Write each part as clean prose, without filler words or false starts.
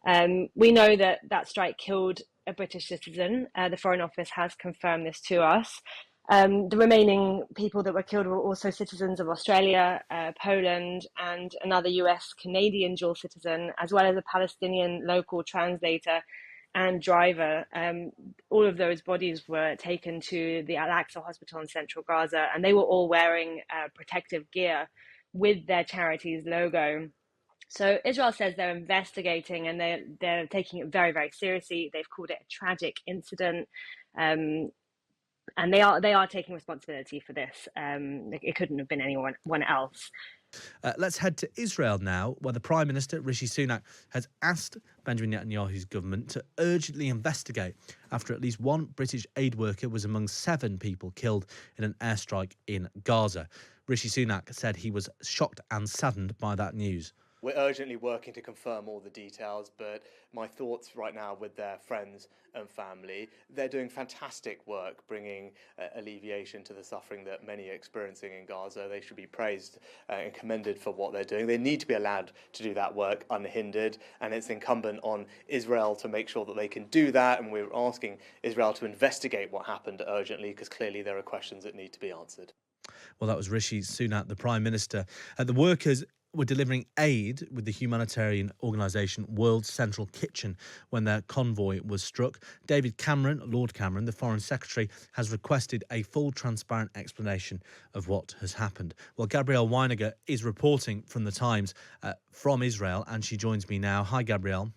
We know that that strike killed a British citizen. The Foreign Office has confirmed this to us. The remaining people that were killed were also citizens of Australia, Poland, and another US-Canadian dual citizen, as well as a Palestinian local translator and driver. All of those bodies were taken to the Al-Aqsa hospital in central Gaza, and they were all wearing protective gear with their charity's logo. So Israel says they're investigating and they're taking it very, very seriously. They've called it a tragic incident. And they are taking responsibility for this. It couldn't have been anyone else. Let's head to Israel now, where the Prime Minister, Rishi Sunak, has asked Benjamin Netanyahu's government to urgently investigate after at least one British aid worker was among 7 people killed in an airstrike in Gaza. Rishi Sunak said he was shocked and saddened by that news. We're urgently working to confirm all the details, but my thoughts right now with their friends and family. They're doing fantastic work bringing alleviation to the suffering that many are experiencing in Gaza. They should be praised and commended for what they're doing. They need to be allowed to do that work unhindered, and it's incumbent on Israel to make sure that they can do that, and we're asking Israel to investigate what happened urgently, because clearly there are questions that need to be answered. Well, that was Rishi Sunak, the Prime Minister. The workers were delivering aid with the humanitarian organisation World Central Kitchen when their convoy was struck. David Cameron, Lord Cameron, the Foreign Secretary, has requested a full, transparent explanation of what has happened. Well, Gabrielle Weiniger is reporting from The Times from Israel, and she joins me now. Hi, Gabrielle.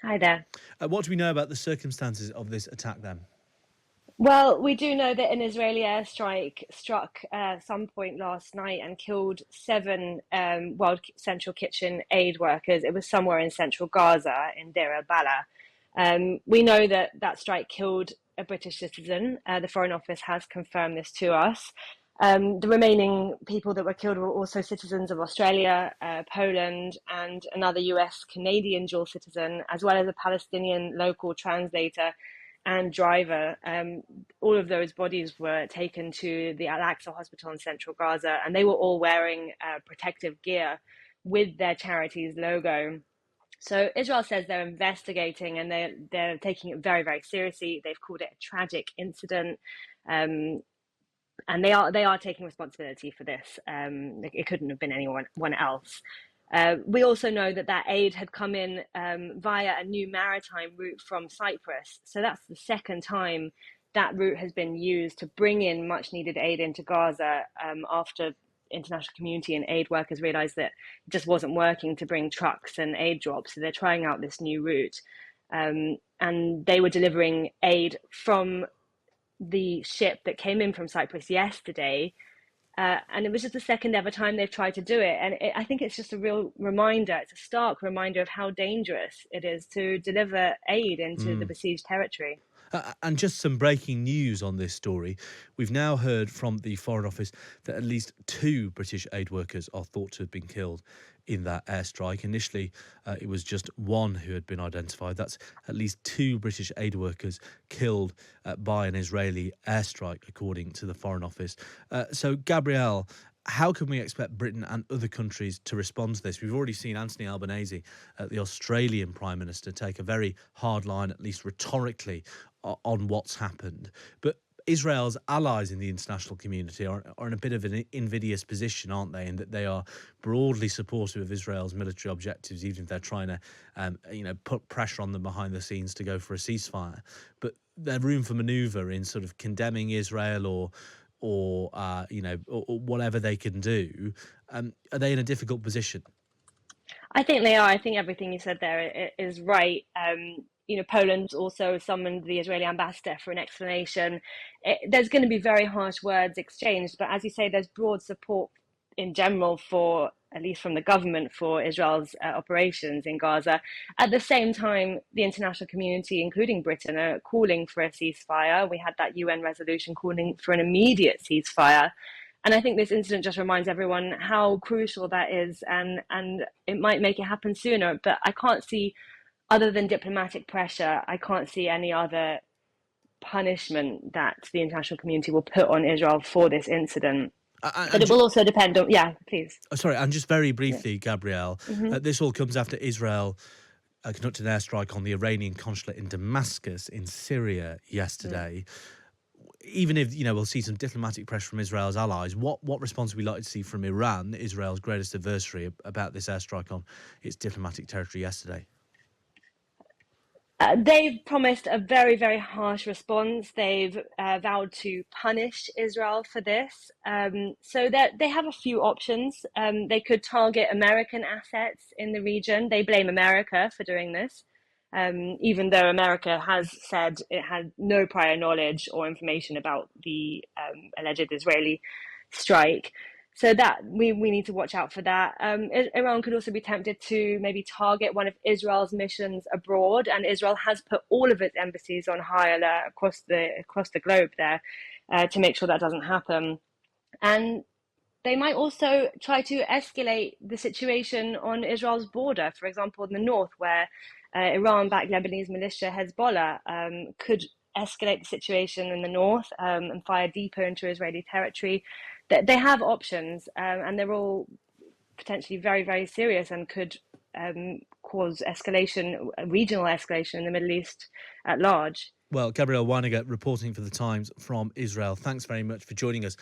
Hi there. What do we know about the circumstances of this attack then? Well, we do know that an Israeli airstrike struck some point last night and killed 7 World Central Kitchen aid workers. It was somewhere in central Gaza, in Deir al-Balah. We know that that strike killed a British citizen. The Foreign Office has confirmed this to us. The remaining people that were killed were also citizens of Australia, Poland, and another US-Canadian dual citizen, as well as a Palestinian local translator and driver. All of those bodies were taken to the Al-Aqsa hospital in central Gaza, and they were all wearing protective gear with their charity's logo. So Israel says they're investigating and they're taking it very, very seriously. They've called it a tragic incident. And they are taking responsibility for this. It couldn't have been anyone else. We also know that aid had come in via a new maritime route from Cyprus. So that's the second time that route has been used to bring in much needed aid into Gaza after international community and aid workers realized that it just wasn't working to bring trucks and aid drops. So they're trying out this new route. And they were delivering aid from the ship that came in from Cyprus yesterday. And it was just the second ever time they've tried to do it. And I think it's just a real reminder, it's a stark reminder of how dangerous it is to deliver aid into the besieged territory. And just some breaking news on this story. We've now heard from the Foreign Office that at least 2 British aid workers are thought to have been killed in that airstrike. Initially, it was just 1 who had been identified. That's at least 2 British aid workers killed by an Israeli airstrike, according to the Foreign Office. So, Gabrielle, how can we expect Britain and other countries to respond to this? We've already seen Anthony Albanese, the Australian Prime Minister, take a very hard line, at least rhetorically, on what's happened. But Israel's allies in the international community are in a bit of an invidious position, aren't they? In that they are broadly supportive of Israel's military objectives, even if they're trying to, put pressure on them behind the scenes to go for a ceasefire. But there's room for manoeuvre in sort of condemning Israel or whatever they can do. Are they in a difficult position? I think they are. I think everything you said there is right. Poland also summoned the Israeli ambassador for an explanation. There's going to be very harsh words exchanged, but as you say, there's broad support in general for, at least from the government, for Israel's operations in Gaza. At the same time, the international community, including Britain, are calling for a ceasefire. We had that UN resolution calling for an immediate ceasefire. And I think this incident just reminds everyone how crucial that is, and it might make it happen sooner. But I can't see, other than diplomatic pressure, I can't see any other punishment that the international community will put on Israel for this incident. But it will also depend on, please. Sorry, and just very briefly, Gabrielle, this all comes after Israel conducted an airstrike on the Iranian consulate in Damascus in Syria yesterday. Even if, we'll see some diplomatic pressure from Israel's allies, what response are we likely to see from Iran, Israel's greatest adversary, about this airstrike on its diplomatic territory yesterday? They've promised a very, very harsh response. They've vowed to punish Israel for this. So that they have a few options. They could target American assets in the region. They blame America for doing this, even though America has said it had no prior knowledge or information about the alleged Israeli strike. So that we need to watch out for that. Iran could also be tempted to maybe target one of Israel's missions abroad, and Israel has put all of its embassies on high alert across the globe there to make sure that doesn't happen. And they might also try to escalate the situation on Israel's border, for example, in the north, where Iran-backed Lebanese militia Hezbollah could escalate the situation in the north and fire deeper into Israeli territory. They have options, and they're all potentially very, very serious and could cause escalation, regional escalation in the Middle East at large. Well, Gabrielle Weiniger reporting for The Times from Israel. Thanks very much for joining us.